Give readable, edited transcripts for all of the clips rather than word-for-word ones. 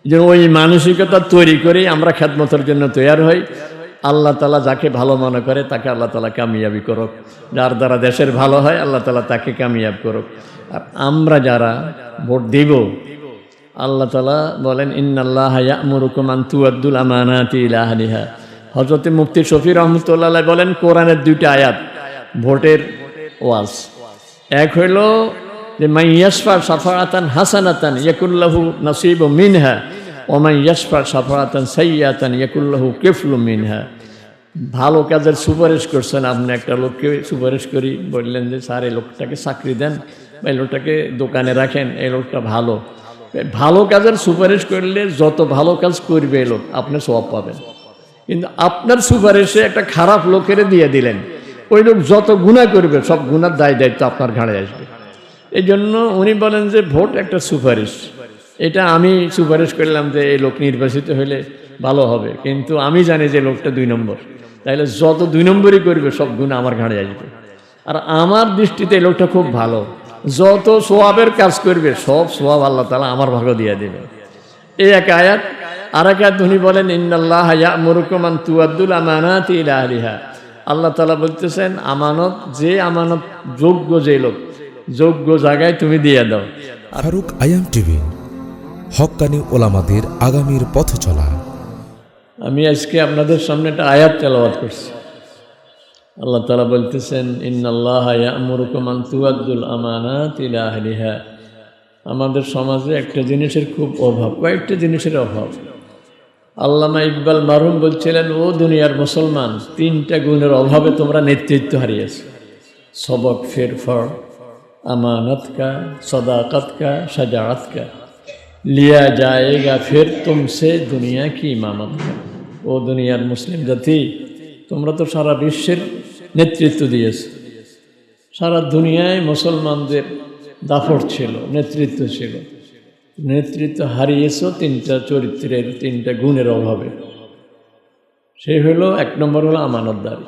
যে ওই মানসিকতা তৈরি করেই আমরা খেদমতের জন্য তৈরি হই। আল্লাহ তাআলা যাকে ভালো মনে করে তাকে আল্লাহ তাআলা কামিয়াবি করুক, যার দ্বারা দেশের ভালো হয় আল্লাহ তাআলা তাকে কামিয়াব করুক। আর আমরা যারা ভোট দিব, আল্লাহ তাআলা বলেন ইন্নাল্লাহা ইয়া'মুরুকুম আন তুআদ্দুল আমানাতি ইলা আহলিহা। হযরত মুফতি শফি রাহমাতুল্লাহ আলাইহি বলেন কোরআনের দুইটা আয়াত ভোটের ওয়াজ। এক হইল যে মান ইয়াশফা শাফাআতান হাসানাতান ইয়াকুল লাহু নাসিবুম মিনহা ওয়া মান ইয়াশফা শাফাআতান সাইয়্যাতান ইয়াকুল লাহু কিফলুম মিনহা। ভালো কাজের সুপারিশ করছেন আপনি, একটা লোককে সুপারিশ করি, বললেন যে স্যার এই লোকটাকে চাকরি দেন বা এই লোকটাকে দোকানে রাখেন, এই লোকটা ভালো। ভালো কাজের সুপারিশ করলে যত ভালো কাজ করবে এই লোক আপনি সওয়াব পাবেন। কিন্তু আপনার সুপারিশে একটা খারাপ লোকের দিয়ে দিলেন, ওই লোক যত গুনাহ করবে সব গুনার দায় দায়িত্ব আপনার ঘাড়ে আসবে। এই জন্য উনি বলেন যে ভোট একটা সুপারিশ, এটা আমি সুপারিশ করলাম যে এই লোক নির্বাচিত হলে ভালো হবে, কিন্তু আমি জানি যে লোকটা 2 নম্বর, তাইলে যত 2 নম্বরই করবে সব গুনাহ আমার ঘাড়ে আসবে। আর আমার দৃষ্টিতে এই লোকটা খুব ভালো, যত সোয়াবের কাজ করবে সব সোয়াব আল্লাহ তাআলা আমার ভাগে দিয়ে দেবে। এই এক আয়াত। আর এক আয়াত উনি বলেন ইন্নাল্লাহা ইয়া'মুরুকুম আন তুআদ্দুল আমানাতি ইলা আহলিহা। আল্লাহ তাআলা বলতেছেন আমানত, যে আমানত যোগ্য, যে লোক যোগ্য জায়গায় তুমি দিয়ে দাও। ফারুক আয়াম টিভি, হক্কানি ওলামাদের আগামীর পথ চলা। আমি আজকে আপনাদের সামনে একটা আয়াত তেলাওয়াত করছি। আল্লাহ তাআলা বলতেছেন ইন্নাল্লাহা ইয়া'মুরুকুম আন তুআদ্দুল আমানাতি ইলা আহলিহা। আমাদের সমাজে একটা জিনিসের খুব অভাব, কয়েকটা জিনিসের অভাব। আল্লামা ইকবাল মারহুম বলছিলেন, ও দুনিয়ার মুসলমান, 3টা গুণের অভাবে তোমরা নেতৃত্ব হারিয়েছো। সবক ফেরফর আমানত কা, সদাকত কা, শাজাআত কা, লিয়া যায়েগা ফির তুমসে দুনিয়া কি ইমামত কা। ও দুনিয়ার মুসলিম জাতি, তোমরা তো সারা বিশ্বের নেতৃত্ব দিয়েছ, সারা দুনিয়ায় মুসলমানদের দাফট ছিল, নেতৃত্ব ছিল। নেতৃত্ব হারিয়েছ 3টা চরিত্রের, 3টা গুণের অভাবে। সে হলো 1 নম্বর হলো আমানতদারি,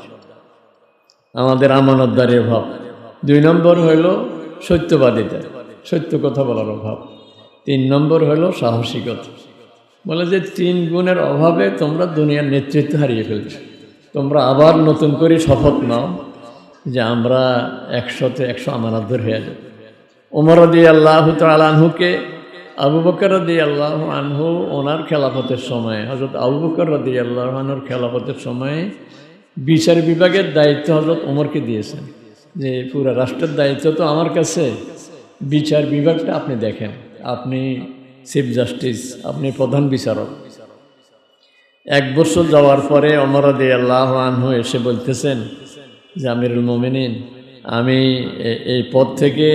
আমাদের আমানতদারির অভাব। 2 নম্বর হইল সত্যবাদিতা, সত্য কথা বলার অভাব। 3 নম্বর হইল সাহসিকতা। বলে যে 3 গুণের অভাবে তোমরা দুনিয়ার নেতৃত্ব হারিয়ে ফেলছো। তোমরা আবার নতুন করে শপথ নাও যে আমরা 100-তে 100 আমানতদার হয়ে যাব। ওমর রাদিয়াল্লাহু তাআলা আনহুকে আবু বকর রাদিয়াল্লাহু আনহু ওনার খেলাফতের সময়, হযরত আবু বকর রাদিয়াল্লাহু আনহুর খেলাফতের সময় বিচার বিভাগের দায়িত্ব হযরত ওমরকে দিয়েছেন, যে পুরো রাষ্ট্রের দায়িত্ব তো আমার কাছে, বিচার বিভাগটা আপনি দেখেন, আপনি চিফ জাস্টিস, আপনি প্রধান বিচারক। 1 বছর যাওয়ার পরে ওমর রাদিয়াল্লাহু আনহু এসে বলতেছেন যে আমিরুল মুমিনিন, আমি এই পদ থেকে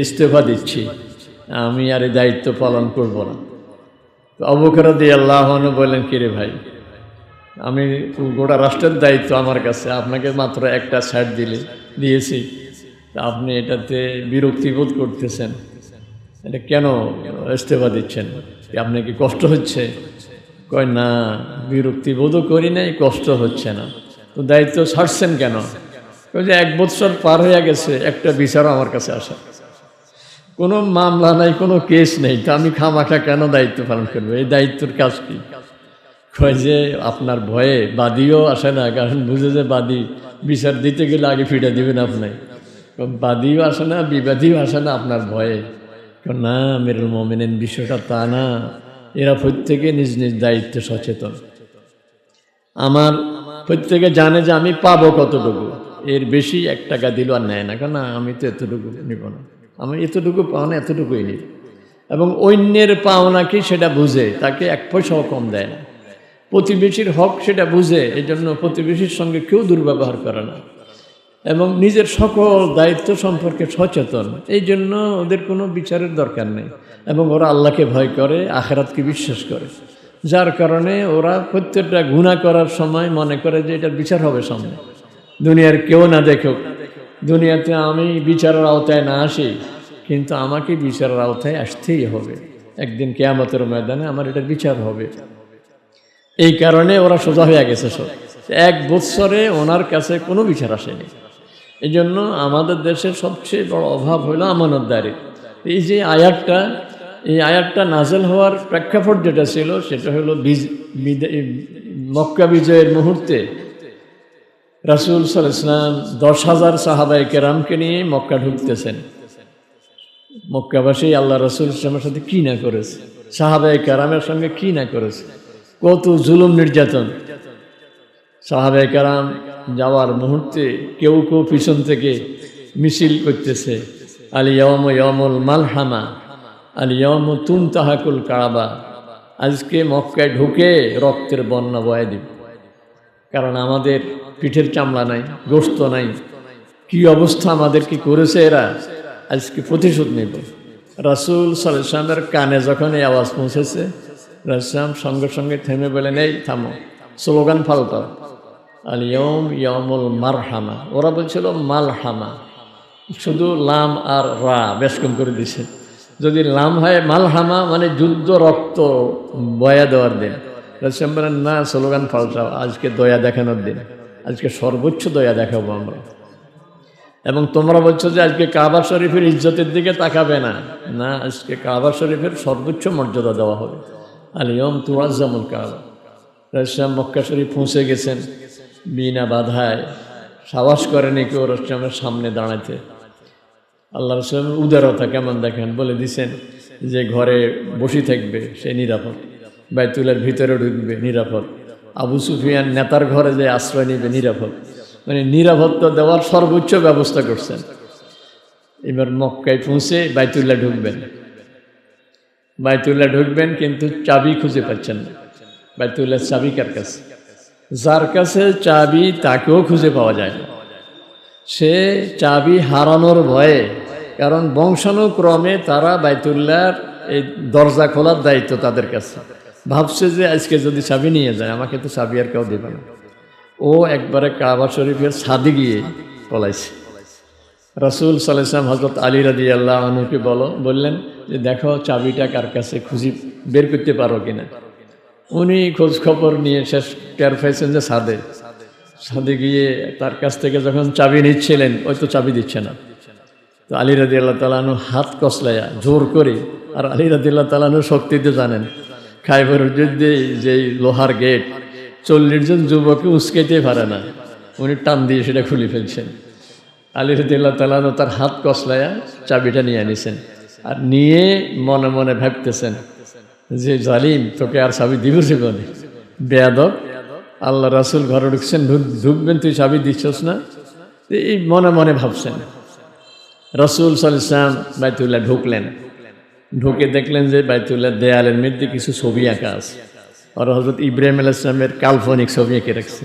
ইস্তফা দিচ্ছি, আমি আর এই দায়িত্ব পালন করব না। তো আবু বকর রাদিয়াল্লাহু আনহু বললেন, কিরে ভাই, আমি গোটা রাষ্ট্রের দায়িত্ব আমার কাছে, আপনাকে মাত্র একটা সাইড দিয়েছি, আপনি এটাতে বিরক্তি বোধ করতেছেন, এটা কেন ইস্তফা দিচ্ছেন? আপনার কি কষ্ট হচ্ছে? কয় না, বিরক্তি বোধও করি নাই, কষ্ট হচ্ছে না। তো দায়িত্ব ছাড়ছেন কেন? কয় যে 1 বছর পার হয়ে গেছে, একটা বিচারও আমার কাছে আসে, কোনো মামলা নাই, কোনো কেস নেই, তো আমি খামাখা কেন দায়িত্ব পালন করবো? এই দায়িত্বের কাজ কি? কয় যে আপনার ভয়ে বাদীও আসে না, কারণ বুঝে যে বাদী বিচার দিতে গেলে আগে ফিরে দিবেন আপনি। বাদীও আসে না, বিবাদীও আসে না আপনার ভয়ে। না আমিরুল মুমিনিন, বিষয়টা তা না, এরা প্রত্যেকে নিজ নিজ দায়িত্বে সচেতন। আমার প্রত্যেকে জানে যে আমি পাবো কতটুকু, এর বেশি 1 টাকা দিল আর নেয় না, কেন আমি তো এতটুকু নিব না, আমি এতটুকু পাওনা এতটুকুই নিব। এবং অন্যের পাওনা কি সেটা বুঝে, তাকে 1 পয়সাও কম দেয় না। প্রতিবেশীর হক সেটা বুঝে, এই জন্য প্রতিবেশীর সঙ্গে কেউ দুর্ব্যবহার করে না, এবং নিজের সকল দায়িত্ব সম্পর্কে সচেতন। এই জন্য ওদের কোনো বিচারের দরকার নেই, এবং ওরা আল্লাহকে ভয় করে, আখিরাতকে বিশ্বাস করে, যার কারণে ওরা প্রত্যেকটা গুনাহ করার সময় মনে করে যে এটার বিচার হবে সামনে, দুনিয়ার কেউ না দেখুক, দুনিয়াতে আমি বিচারের আওতায় না আসি, কিন্তু আমাকে বিচারের আওতায় আসতেই হবে। একদিন কিয়ামতের ময়দানে আমার এটার বিচার হবে। এই কারণে ওরা সোজা হয়ে গেছে সব। 1 বছরে ওনার কাছে কোনো বিচার আসেনি। এই জন্য আমাদের দেশের সবচেয়ে বড় অভাব হলো আমানতদারি। এই যে আয়াতটা এই আয়াতটা নাজেল হওয়ার প্রেক্ষাপট যেটা ছিল সেটা হলো মক্কা বিজয়ের মুহূর্তে রাসূল সাল্লাল্লাহু আলাইহি ওয়াসাল্লাম 10,000 সাহাবায়ে কেরামকে নিয়ে মক্কা ঢুকতেছেন। মক্কাবাসী আল্লাহ রাসূল সাল্লাল্লাহু আলাইহি ওয়াসাল্লামের সাথে কি না করেছে, সাহাবায়ে কেরামের সঙ্গে কি না করেছে, কত জুলুম নির্যাতন। সাহাবায়ে কেরাম যাওয়ার মুহূর্তে কেউ কেউ পিছন থেকে মিছিল করতেছে, আল ইয়াউমু ইয়াউমুল মালহামা, আল ইয়াউমু তুনতাহাকুল কাবা, আজকে মক্কায় ঢুকে রক্তের বন্যা বয়ে দিব, কারণ আমাদের পিঠের চামড়া নাই, গোশত নাই, কি অবস্থা আমাদের কি করেছে এরা, আজকে প্রতিশোধ নেব। রাসূল সাল্লাল্লাহু আলাইহি ওয়াসাল্লামের কানে যখন এই আওয়াজ পৌঁছেছে, রাসূল সঙ্গে সঙ্গে থেমে বলেন, এই থামো, স্লোগান পাল্টাও, আল ইয়াউম ইয়াউমুল মারহামা। ওরা বলছিল মালহামা, শুধু লাম আর রা বেশ কম করে দিছে। যদি লাম হয় মালহামা মানে যুদ্ধ, রক্ত বয়া দেওয়ার দিন। রাসূল বলেন, না, স্লোগান পাল্টাও, আজকে দয়া দেখানোর দিন, আজকে সর্বোচ্চ দয়া দেখাবো আমরা। এবং তোমরা বলছো যে আজকে কাবা শরীফের ইজ্জতের দিকে তাকাবে না, না, আজকে কাবা শরীফের সর্বোচ্চ মর্যাদা দেওয়া হবে। আল ইয়াউম তুআজ্জামুল কাবা। রাসূল মক্কা শরীফ পৌঁছে গেছেন, বিনা বাধায়, সাহস করেনি কেউ রাসূলের সামনে দাঁড়াতে। আল্লাহ রাসূলের উদারতা কেমন দেখেন, বলে দিছেন যে ঘরে বসে থাকবে সে নিরাপদ, বাইতুলের ভিতরে ঢুকবে নিরাপদ, আবু সুফিয়ান নেতার ঘরে যে আশ্রয় নেবে নিরাপদ, মানে নিরাপত্তা দেওয়ার সর্বোচ্চ ব্যবস্থা করছেন। এবার মক্কায় পৌঁছে বাইতুল্লাহ ঢুকবেন, বাইতুল্লাহ ঢুকবেন কিন্তু চাবি খুঁজে পাচ্ছেন না। বাইতুল্লাহ চাবি কার কাছে? যার কাছে চাবি তাকেও খুঁজে পাওয়া যায় না। সে চাবি হারানোর ভয়ে, কারণ বংশানুক্রমে তারা বাইতুল্লাহর এই দরজা খোলার দায়িত্ব তাদের কাছে। ভাবছে যে আজকে যদি চাবি নিয়ে যায় আমাকে তো চাবি আর কেউ দেবে না। ও একবারে কাবা শরীফের ছাদে গিয়ে পলাইছে। রাসূল সাল্লাল্লাহু আলাইহি ওয়াসাল্লাম হযরত আলী রাদিয়াল্লাহু আনহুকে বললেন যে দেখো চাবিটা কার কাছে, খুঁজে বের করতে পারো কিনা। উনি খোঁজ খবর নিয়ে শেষ টের পাইছেন যে ছাদে গিয়ে তার কাছ থেকে যখন চাবি নিচ্ছিলেন, ওই তো চাবি দিচ্ছে না। তো আলী রাদিয়াল্লাহু তাআলা আনহু হাত কসলাইয়া জোর করে, আর আলী রাদিয়াল্লাহু তাআলা আনহু শক্তিতে জানেন, খাইবরের যুদ্ধে যে লোহার গেট 40 জন যুবককে উস্কাইতে পারে না, উনি টান দিয়ে সেটা খুলে ফেলছেন। আলী রাদিয়াল্লাহু তাআলা আনহু তার হাত কসলাইয়া চাবিটা নিয়ে আনিছেন, আর নিয়ে মনে মনে ভাবতেছেন যে জালিম, তোকে আর চাবি দিব জীবনে, বেয়াদব, আল্লাহ রাসূল ঘরে ঢুকছেন, ঢুকবেন, তুই চাবি দিচ্ছস না। এই মনে মনে ভাবছেন। রাসূল সাল্লাল্লাহু আলাইহি ওয়াসাল্লাম বাইতুল্লাহ ঢুকলেন, ঢুকে দেখলেন যে বাইতুল্লাহ দেয়ালের মধ্যে কিছু ছবি আঁকা আছে, আর হযরত ইব্রাহিম আলাইহিস সালামের কাল্পনিক ছবি এঁকে রাখছে,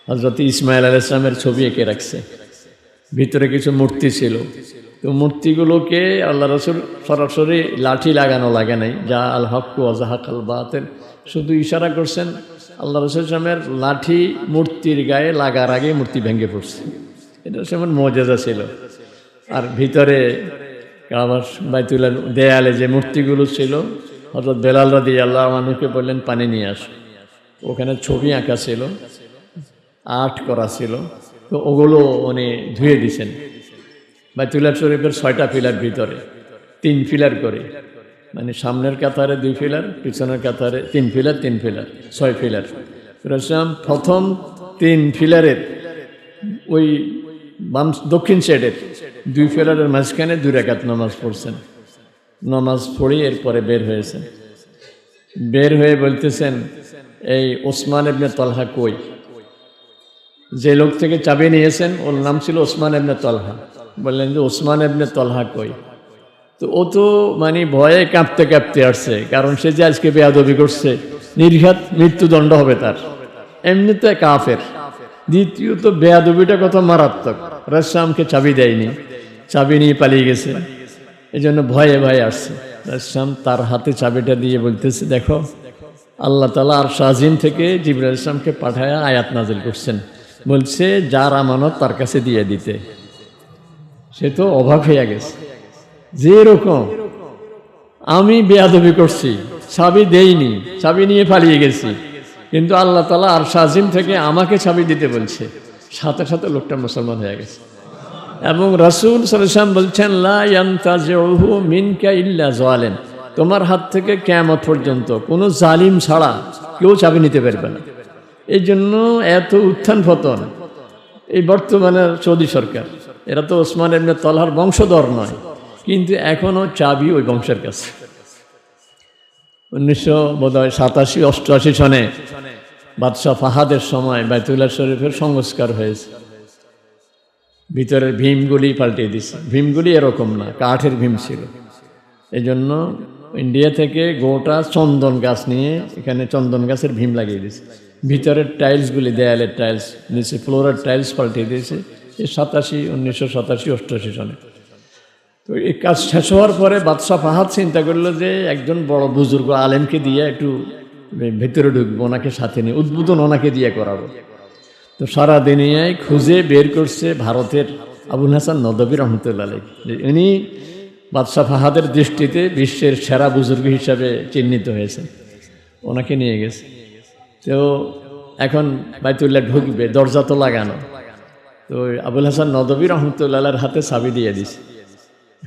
হযরত ইসমাইল আলাইহিস সালামের ছবি এঁকে রাখছে। ভিতরে কিছু মূর্তি ছিল, তো মূর্তিগুলোকে আল্লাহ রাসূল সরাসরি লাঠি লাগানো লাগে নাই, যা আল হক ওয়া যাহাকাল বাতিল, শুধু ইশারা করছেন। আল্লাহ রাসূল সালামের লাঠি মূর্তির গায়ে লাগার আগে মূর্তি ভেঙে পড়ছে। এটা সেমন মুজিজা ছিল। আর ভিতরে কাবা বাইতুল্লাহ দেয়ালে যে মূর্তিগুলো ছিল, হযরত বেলাল রাদিয়াল্লাহু আনহুকে বললেন পানি নিয়ে আস। ওখানে ছবি আঁকা ছিল, আর্ট করা ছিল, তো ওগুলো উনি ধুয়ে দিছেন। বাইতুল্লাহ শরীফের 6টা পিলার, ভিতরে 3 পিলার করে, মানে সামনের কাতারে 2 পিলার, পিছনের কাতারে 3 পিলার, 3 পিলার, 6 পিলার। রাসূল প্রথম 3 পিলারের ওই দক্ষিণ সাইডের 2 পিলারের মাঝখানে 2 রাকাত নামাজ পড়ছেন। নামাজ পড়ে এরপরে বের হয়েছেন। বের হয়ে বলতেছেন, এই ওসমান ইবনে তালহা কই? যে লোক থেকে চাবি নিয়েছেন ওর নাম ছিল ওসমান ইবনে তালহা। বললেন যে ওসমান ইবনে তালহা কই? তো ও তো মানে ভয়ে কাঁপতে কাঁপতে আসছে, কারণ সে যে আজকে বেয়াদবি করছে, নির্ঘাত মৃত্যুদণ্ড হবে তার, এমনিতে কাফের, দ্বিতীয়ত বেয়াদবিটা কত মারাত্মক। রাসূলকে চাবি দেয়নি, চাবি নিয়ে পালিয়ে গেছে, এই জন্য ভয়ে ভয়ে আসছে। রাসূল তার হাতে চাবিটা দিয়ে বলতেছে, দেখো আল্লাহ তাআলা আরশ আজিম থেকে জিবরাইল আলাইহিস সালামকে পাঠায়া আয়াত নাজিল করছেন, বলছে যার আমানত তার কাছে দিয়ে দিতে। সে তো অবাক হয়ে গেছে, যে এরকম আমি বেয়াদবি করছি, চাবি দেইনি, চাবি নিয়ে পালিয়ে গেছি, কিন্তু আল্লাহ তাআলা আরশ আজিম থেকে আমাকে চাবি দিতে বলছে। সাথে সাথে লোকটা মুসলমান হয়ে গেছে। এবং রাসূল সাল্লাল্লাহু আলাইহি ওয়াসাল্লাম বলছেন, লা ইয়ানতাজিউহু মিনকা ইল্লা যালিম, তোমার হাত থেকে কিয়ামত পর্যন্ত কোনো জালিম ছাড়া কেউ চাবি নিতে পারবে না। এই জন্য এত উত্থান পতন। এই বর্তমানে সৌদি সরকার, এরা তো ওসমান ইবনে তলহার বংশধর নয়, কিন্তু এখনও চাবি ওই বংশের কাছে। 1987-88 সনে বাদশাহ ফাহাদের সময় বাইতুল্লাহ শরীফের সংস্কার হয়েছে। ভিতরের ভীমগুলি পাল্টিয়ে দিছে। ভীমগুলি এরকম না, কাঠের ভীম ছিল। এই জন্য ইন্ডিয়া থেকে গোটা চন্দন গাছ নিয়ে এখানে চন্দন গাছের ভীম লাগিয়ে দিয়েছে। ভিতরের টাইলসগুলি, দেয়ালের টাইলস, নিচে ফ্লোরের টাইলস পাল্টিয়ে দিয়েছে। এই 1987-88 সনে। তো এই কাজ শেষ হওয়ার পরে বাদশাহ ফাহাদ চিন্তা করলো যে একজন বড় বুজুর্গ আলেমকে দিয়ে একটু ভেতরে ঢুকবো, ওনাকে সাথে নিয়ে উদ্বোধন ওনাকে দিয়ে করাবো। তো সারা দুনিয়ায় খুঁজে বের করছে ভারতের আবুল হাসান নদভী রহমতুল্লাহ আলাইহি। উনি বাদশাহ ফাহাদের দৃষ্টিতে বিশ্বের সেরা বুজুর্গ হিসাবে চিহ্নিত হয়েছেন। ওনাকে নিয়ে গেছে। তো এখন বাইতুল্লাহ ঢুকবে, দরজা তো লাগানো। তো আবুল হাসান নদভী রহমতুল্লাহর হাতে চাবি দিয়ে দিছে,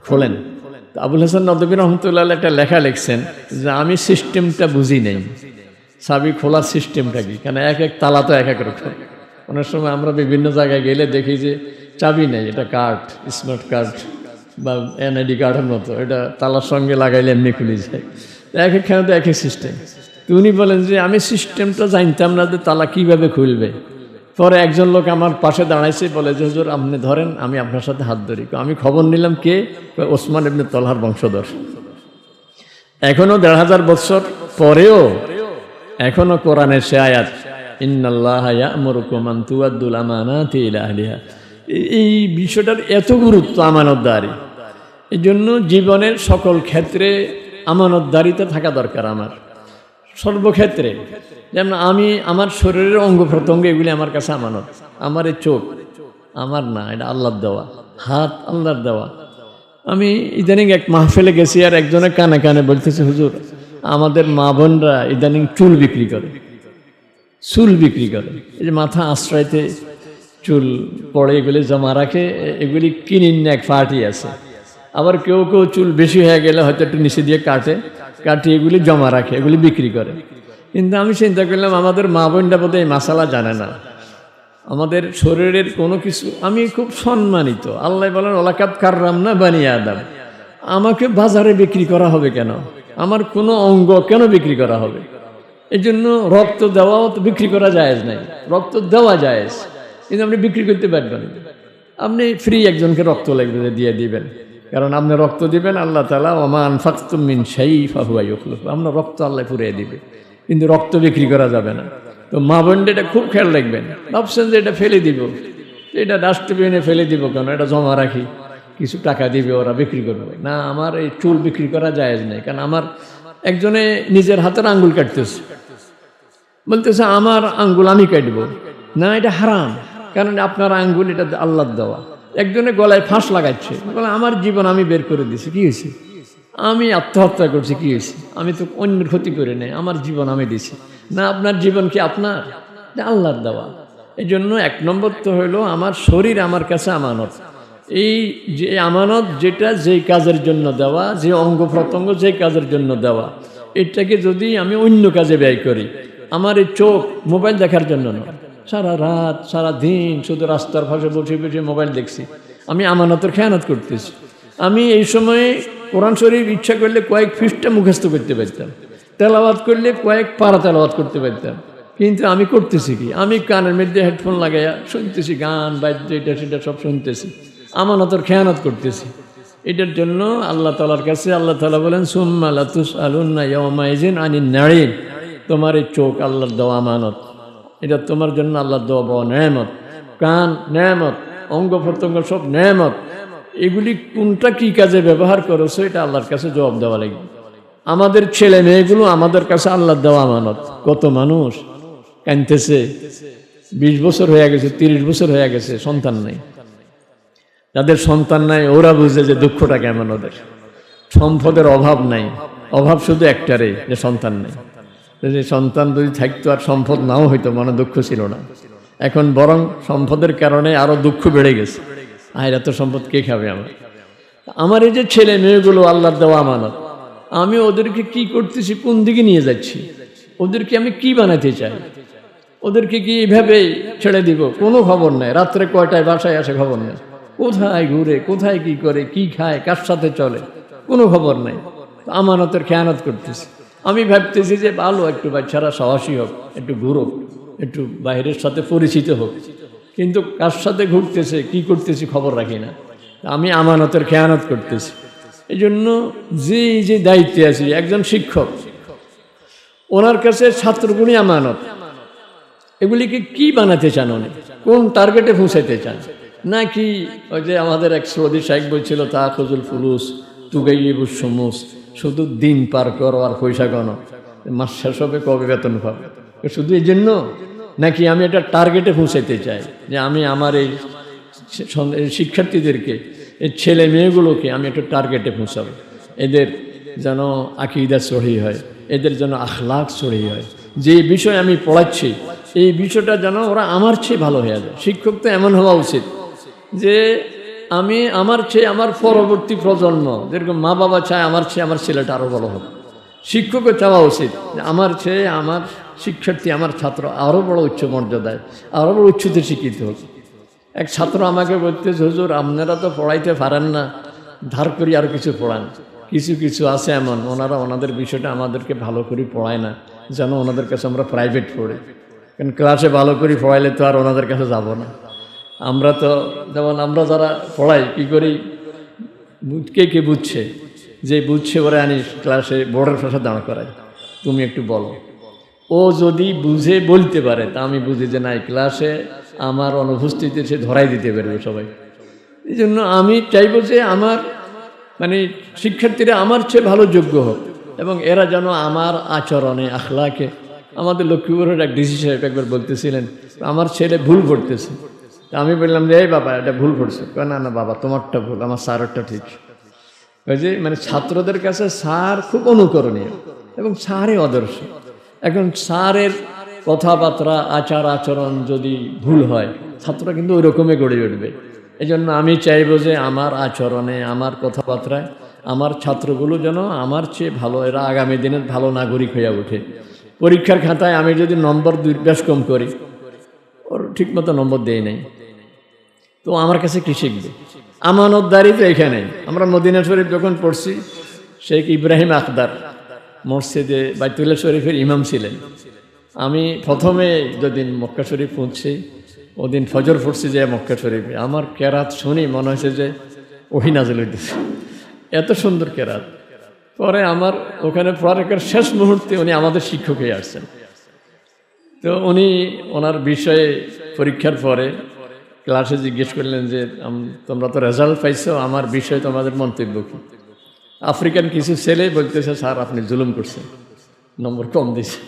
খোলেন। তো আবুল হাসান নদভী রহমতুল্লাহ একটা লেখা লিখছেন যে আমি সিস্টেমটা বুঝি নেই, চাবি খোলার সিস্টেমটা কি, কেন এক এক তালা তো এক এক রকম। অনেক সময় আমরা বিভিন্ন জায়গায় গেলে দেখি যে চাবি নেই, এটা কার্ড, স্মার্ট কার্ড বা এনআইডি কার্ডের মতো, এটা তালার সঙ্গে লাগাইলে এমনি খুলে যায়। এক একখানে তো এক এক সিস্টেম। তো উনি বলেন যে আমি সিস্টেমটা জানতাম না যে তালা কীভাবে খুলবে। পরে একজন লোক আমার পাশে দাঁড়াইছে, বলে যে হুজুর আপনি ধরেন, আমি আপনার সাথে হাত ধরি। আমি খবর নিলাম কে, ওসমান ইবনে তলহার বংশধর। এখনও 1500 বছর পরেও এখনও কোরআনের সে আয়াত, ইন্নাল্লাহা ইয়া'মুরুকুম আন তুআদ্দুল আমানাতি ইলা আহলিহা। এই বিষয়টার এত গুরুত্ব আমানতদারি। এই জন্য জীবনের সকল ক্ষেত্রে আমানতদারিতা থাকা দরকার আমার, সর্বক্ষেত্রে। যেমন আমি আমার শরীরের অঙ্গ প্রত্যঙ্গ এগুলি আমার কাছে আমানত। আমার এই চোখ আমার না, এটা আল্লাহর দেওয়া। হাত আল্লাহর দেওয়া। আমি ইদানিং এক মাহফিলে গেছি, আর একজনে কানে কানে বলতেছে হুজুর আমাদের মা বোনরা ইদানিং চুল বিক্রি করে, চুল বিক্রি করে। এই যে মাথা আশ্রয়তে চুল পড়ে এগুলি জমা রাখে, এগুলি কিনিন এক পার্টি আছে। আবার কেউ কেউ চুল বেশি হয়ে গেলে হয়তো একটু নিচে দিয়ে কাটে এগুলি জমা রাখে, এগুলি বিক্রি করে। কিন্তু আমি চিন্তা করলাম আমাদের মা বোনটা বোধহয় এই মাসালা জানে না। আমাদের শরীরের কোনো কিছু আমি খুব সম্মানিত। আল্লাহ বলেন ওয়ালাকাদ কাররামনা বানি আদম। আমাকে বাজারে বিক্রি করা হবে কেন? আমার কোনো অঙ্গ কেন বিক্রি করা হবে? এই জন্য রক্ত দেওয়াও তো বিক্রি করা জায়েজ নাই। রক্ত দেওয়া জায়েজ, কিন্তু আপনি বিক্রি করতে পারবেন। আপনি ফ্রি একজনকে রক্ত লাগবে দিয়ে দিবেন, কারণ আপনি রক্ত দিবেন আল্লাহ তাআলা ওমা আনফাকতুম মিন শাইইন ফাহুয়া ইউখলিফু। আপনার রক্ত আল্লাহ পুরিয়ে দিবে, কিন্তু রক্ত বিক্রি করা যাবে না। তো মা বোনটা এটা খুব খেয়াল রাখবেন। ভাবছেন যে এটা ফেলে দিব, এটা ডাস্টবিনে ফেলে দিব কেন, এটা জমা রাখি, কিছু টাকা দিবে ওরা বিক্রি করবে। না, আমার এই চুল বিক্রি করা জায়েজ নাই। কারণ আমার একজনে নিজের হাতের আঙ্গুল কাটতেছে, বলতেছে আমার আঙ্গুল আমি কাটবো না, এটা হারাম, কারণ আপনার আঙ্গুল এটা আল্লাহর দেওয়া। একজনে গলায় ফাঁস লাগাচ্ছে, বলে আমার জীবন আমি বের করে দিছি, কি হয়েছে? আমি আত্মহত্যা করছি, কি হয়েছে? আমি তো অন্যের ক্ষতি করে নেই, আমার জীবন আমি দিছি। না, আপনার জীবন কি আপনার? আল্লাহর দেওয়া। এই জন্য 1 নম্বর তো হইল আমার শরীর আমার কাছে আমানত। এই যে আমানত, যেটা যেই কাজের জন্য দেওয়া, যে অঙ্গ প্রত্যঙ্গ যেই কাজের জন্য দেওয়া, এটাকে যদি আমি অন্য কাজে ব্যয় করি, আমার এই চোখ মোবাইল দেখার জন্য নয়, সারা রাত সারা দিন শুধু রাস্তার পাশে বসে বসে মোবাইল দেখছি, আমি আমানতের খেয়ানত করতেছি। আমি এই সময়ে কোরআন শরীফ ইচ্ছা করলে কয়েক পৃষ্ঠা মুখস্থ করতে পারতাম, তেলাওয়াত করলে কয়েক পারা তেলাওয়াত করতে পারতাম, কিন্তু আমি করতেছি কি? আমি কানের মধ্যে হেডফোন লাগাইয়া শুনতেছি গান, বাদ্য, এটা সেটা সব শুনতেছি, আমানতের খেয়ানত করতেছি। এটার জন্য আল্লাহ তাআলার কাছে আল্লাহ তাআলা বলেন সুম্মা লাতুসআলুন্না ইয়াওমাইযিন আনিন নাঈম। তোমার এই চোখ আল্লাহর দেওয়া আমানত, এটা তোমার জন্য আল্লাহর দেওয়া বড় নেয়ামত। কান নেয়ামত, অঙ্গ প্রত্যঙ্গ সব নেয়ামত। এগুলি কোনটা কি কাজে ব্যবহার করেছো, এটা আল্লাহর কাছে জবাব দেওয়া লাগবে। আমাদের ছেলে মেয়েগুলো আমাদের কাছে আল্লাহর দেওয়া আমানত। কত মানুষ কাঁদতেছে, 20 বছর হয়ে গেছে, 30 বছর হয়ে গেছে, সন্তান নাই। যাদের সন্তান নাই ওরা বুঝে যে দুঃখটা কেমন ওদের। সম্পদের অভাব নাই, অভাব শুধু একটারে, যে সন্তান নেই। যে সন্তান যদি থাকতো আর সম্পদ নাও হইতো, মনে দুঃখ ছিল না। এখন বরং সম্পদের কারণে আরো দুঃখ বেড়ে গেছে। আর এত সম্পদ কে খাবে? আমার এই যে ছেলে মেয়েগুলো আল্লাহর দেওয়া আমানত, আমি ওদেরকে কি করতেছি, কোন দিকে নিয়ে যাচ্ছি, ওদেরকে আমি কি বানাতে চাই, ওদেরকে কি এইভাবে ছেড়ে দিব, কোনো খবর নেই। রাত্রে কয়টায় বাসায় আসে খবর নেই, কোথায় ঘুরে, কোথায় কি করে, কি খায়, কার সাথে চলে, কোনো খবর নেই। আমানতের খেয়ানত করতেছি। আমি ভাবতেছি যে ভালো, একটু বাচ্চারা সাহসী হোক, একটু ঘুরুক, একটু বাইরের সাথে পরিচিত হোক, কিন্তু কার সাথে ঘুরতেছে, কি করতেছি খবর রাখি না। আমি আমানতের খেয়ানত করতেছি। এই জন্য যে দায়িত্বে আছি, একজন শিক্ষক, ওনার কাছে ছাত্রগুলি আমানত। এগুলিকে কি বানাতে চান উনি, কোন টার্গেটে পৌঁছাইতে চান? নাকি ওই যে আমাদের এক সৌদি শাইখ বলছিল, তা খজুল ফুলুস তুগাইবুস সমুস, শুধু দিন পার করো আর পয়সা গণো, মাস শেষ হবে কবে বেতন পাবে, শুধু এই জন্য? নাকি আমি একটা টার্গেটে পৌঁছাইতে চাই, যে আমি আমার এই শিক্ষার্থীদেরকে, এই ছেলে মেয়েগুলোকে আমি একটা টার্গেটে পৌঁছাবো, এদের যেন আকীদা সহি হয়, এদের যেন আখলাক সহি হয়, যে বিষয় আমি পড়াচ্ছি এই বিষয়টা যেন ওরা আমার চেয়ে ভালো হয়ে যায়। শিক্ষক তো এমন হওয়া উচিত যে আমি আমার চেয়ে আমার পরবর্তী প্রজন্ম, যেরকম মা বাবা চায় আমার চেয়ে আমার ছেলেটা আরও ভালো হবে, শিক্ষকও চাওয়া উচিত যে আমার চেয়ে আমার শিক্ষার্থী, আমার ছাত্র আরও বড় উচ্চ মর্যাদায়, আরও বড় উচ্চতে শিক্ষিত হোক। এক ছাত্র আমাকে বলতেছে, হুজুর আপনারা তো পড়াইতে পারেন না, ধার করি আর কিছু পড়ান। কিছু কিছু আছে এমন, ওনারা ওনাদের বিষয়টা আমাদেরকে ভালো করে পড়ায় না, যেন ওনাদের কাছে আমরা প্রাইভেট পড়ি, কারণ ক্লাসে ভালো করে পড়াইলে তো আর ওনাদের কাছে যাব না। আমরা তো যেমন আমরা যারা পড়াই কী করি, কে বুঝছে, যে বুঝছে ওরা আনি ক্লাসে বোর্ডের পাশে দাঁড় করাই, তুমি একটু বলো। ও যদি বুঝে বলতে পারে তা আমি বুঝি যে না, এই ক্লাসে আমার অনুপস্থিতি সে ধরাই দিতে পারবে সবাই। এই জন্য আমি চাইবো যে আমার মানে শিক্ষার্থীরা আমার চেয়ে ভালো যোগ্য হোক, এবং এরা যেন আমার আচরণে, আখলাকে, আমাদের লক্ষ্মীপুরের এক ডিসি সাহেব একবার বলতেছিলেন, আমার ছেলে ভুল করতেছে। আমি বললাম যে এই বাবা এটা ভুল করছে। না না বাবা, তোমারটা ভুল, আমার স্যারেরটা ঠিক। ওই যে মানে ছাত্রদের কাছে স্যার খুব অনুকরণীয় এবং স্যারই আদর্শ। এখন স্যারের কথাবার্তা, আচার আচরণ যদি ভুল হয়, ছাত্ররা কিন্তু ওই রকমই গড়ে উঠবে। এই জন্য আমি চাইবো যে আমার আচরণে, আমার কথাবার্তায় আমার ছাত্রগুলো যেন আমার চেয়ে ভালো, এরা আগামী দিনের ভালো নাগরিক হয়ে ওঠে। পরীক্ষার খাতায় আমি যদি নম্বর 2 বেশ কম করি, ওর ঠিকমতো নম্বর দেয় নাই, তো আমার কাছে কি শিখবে? আমানতদারি তো এখানে। আমরা মদিনা শরীফ যখন পড়ছি, শেখ ইব্রাহিম আখদার মসজিদে বাইতুল্লাহ শরীফের ইমাম ছিলেন। আমি প্রথমে যেদিন মক্কা শরীফ পৌঁছি, ওদিন ফজর পড়ছি যে মক্কা শরীফে, আমার কেরাত শুনি মনে হয়েছে যে ওহী নাযিল হইতেছে, এত সুন্দর কেরাত। পরে আমার ওখানে পড়ার শেষ মুহূর্তে উনি আমাদের শিক্ষক হয়ে আসছেন। তো উনি ওনার বিষয়ে পরীক্ষার পরে ক্লাসে জিজ্ঞেস করলেন যে তোমরা তো রেজাল্ট পাইছো, আমার বিষয়ে তোমাদের মন্তব্য কি? আফ্রিকান কিছু ছেলে বলতেছে, স্যার আপনি জুলুম করছেন, নম্বর কম দিছে।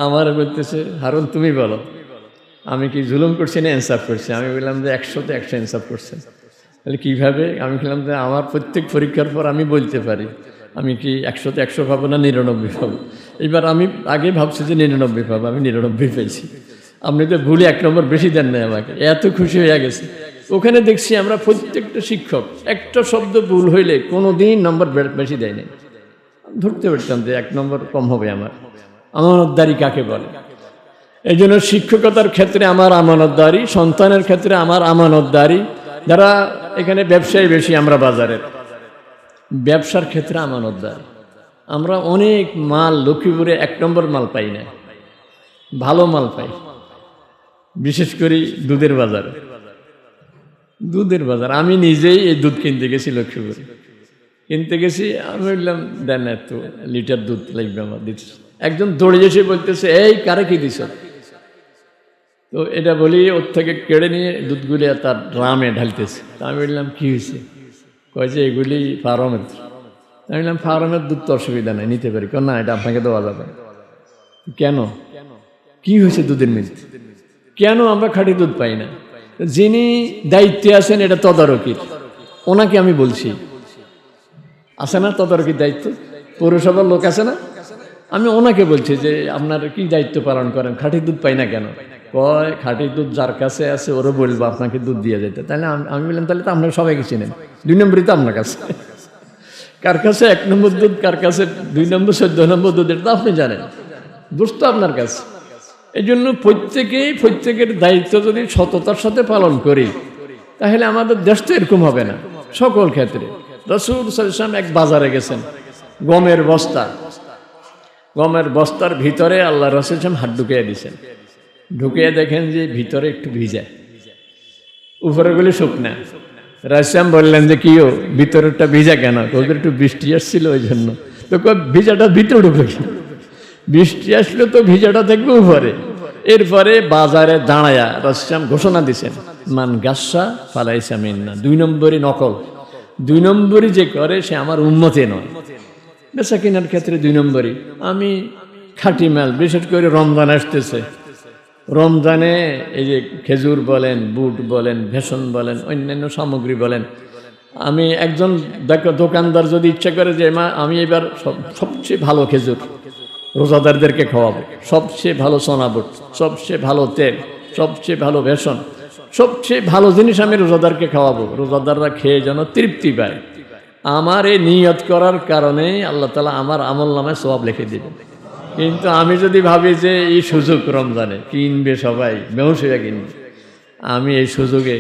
আমার বলতেছে, হারুন তুমি বলো আমি কি জুলুম করছি না ইনসাফ করছি? আমি বললাম যে 100-তে 100 ইনসাফ করছেন। তাহলে কীভাবে? আমি বললাম যে আমার প্রত্যেক পরীক্ষার পর আমি বলতে পারি আমি কি 100-তে 100 পাবো না 99 পাবো। এবার আমি আগে ভাবছি যে 99 পাবো, আমি 99 পেয়েছি। আপনি তো ভুলে 1 নম্বর বেশি দেন নাই আমাকে, এত খুশি হয়ে গেছে। ওখানে দেখছি আমরা প্রত্যেকটা শিক্ষক একটা শব্দ ভুল হইলে কোনো দিন নম্বর বেশি দেয় নাই। ধরতে পারতাম যে 1 নম্বর কম হবে আমার। আমানতদারি কাকে বলে? এই জন্য শিক্ষকতার ক্ষেত্রে আমার আমানতদারি, সন্তানের ক্ষেত্রে আমার আমানতদারি। যারা এখানে ব্যবসায়ী বেশি, আমরা বাজারের ব্যবসার ক্ষেত্রে আমানতদারি। আমরা অনেক মাল লক্ষ্মীপুরে 1 নম্বর মাল পাই না, ভালো মাল পাই। বিশেষ করে দুধের বাজার, আমি নিজেই এই দুধ কিনতে গেছি লক্ষ্মীপুরে, আমি বললাম দেন এত লিটার দুধ লাগবে আমার, দিচ্ছি। একজন দৌড়ে এসে বলতেছে, এই কারে কি দিছ? তো এটা বলি ওর থেকে কেড়ে নিয়ে দুধগুলি তার ড্রামে ঢালতেছে। আমি বললাম কি হয়েছে? কয় যে এগুলি ফার্মের। আমি বললাম ফার্মের দুধ তো অসুবিধা নেই, নিতে পারি। না, এটা আপনাকে দেওয়া যাবে। কেন? কি হয়েছে দুধের মধ্যে? কেন আমরা খাঁটি দুধ পাই না? যিনি দায়িত্বে আছেন এটা তদারকির, ওনাকে আমি বলছি, আছে না তদারকির দায়িত্ব? পৌরসভার লোক আছে না? আমি ওনাকে বলছি যে আপনার কি দায়িত্ব পালন করেন, খাঁটি দুধ পাই না কেন? কয় খাঁটি দুধ যার কাছে আছে ওরও বলবো আপনাকে দুধ দিয়ে যেতে। তাহলে আমি বললাম তাহলে তো আপনাকে সবাইকে চিনেন, 2 নম্বরই তো আপনার কাছে। কার কাছে 1 নম্বর দুধ, কার কাছে 2 নম্বর 14 নম্বর দুধ, এটা তো আপনি জানেন, দোষ তো আপনার কাছে। এই জন্য প্রত্যেকের দায়িত্ব যদি সততার সাথে পালন করি, তাহলে আমাদের দেশ তো এরকম হবে না সকল ক্ষেত্রে। রাসূল সাল্লাল্লাহু আলাইহি ওয়াসাল্লাম এক বাজারে গেছেন, গমের বস্তার ভিতরে আল্লাহ রাসূল সাল্লাল্লাহু আলাইহি ওয়াসাল্লাম হাত ঢুকিয়ে দিয়েছেন। ঢুকিয়ে দেখেন যে ভিতরে একটু ভিজা, উপরে গুলি শুকনা। রাসূল বললেন যে কিও ভিতরেরটা ভিজা কেন? ওদের একটু বৃষ্টি আসছিল ওই জন্য। তো ভিজাটা ভিতরে ঢুকে গেল, বৃষ্টি আসলে তো ভিজাটা থাকবে উপরে। এরপরে বাজারে দাঁড়ায়া রাসূল ঘোষণা দিছেন, মান গাসসা ফালাইসা মিন্না। 2 নম্বরই নকল, 2 নম্বরই যে করে সে আমার উম্মতে নয়। বেচা কেনার ক্ষেত্রে 2 নম্বরই। আমি খাঁটি মাল, বিশেষ করে রমজান আসতেছে, রমজানে এই যে খেজুর বলেন, বুট বলেন, ভেষণ বলেন, অন্যান্য সামগ্রী বলেন, আমি একজন দোকানদার যদি ইচ্ছা করে যে আমি এবার সবচেয়ে ভালো খেজুর রোজাদারদেরকে খাওয়াবো, সবচেয়ে ভালো সোনা বুট, সবচেয়ে ভালো তেল, সবচেয়ে ভালো ভেষণ, সবচেয়ে ভালো জিনিস আমি রোজাদারকে খাওয়াবো, রোজাদাররা খেয়ে যেন তৃপ্তি পায়, আমার এই নিয়ত করার কারণে আল্লাহ তাআলা আমার আমল নামায় সওয়াব লিখে দিবেন। কিন্তু আমি যদি ভাবি যে এই সুযোগ রমজানে কিনবে সবাই, বেহুশ হয়ে কিনবে, আমি এই সুযোগে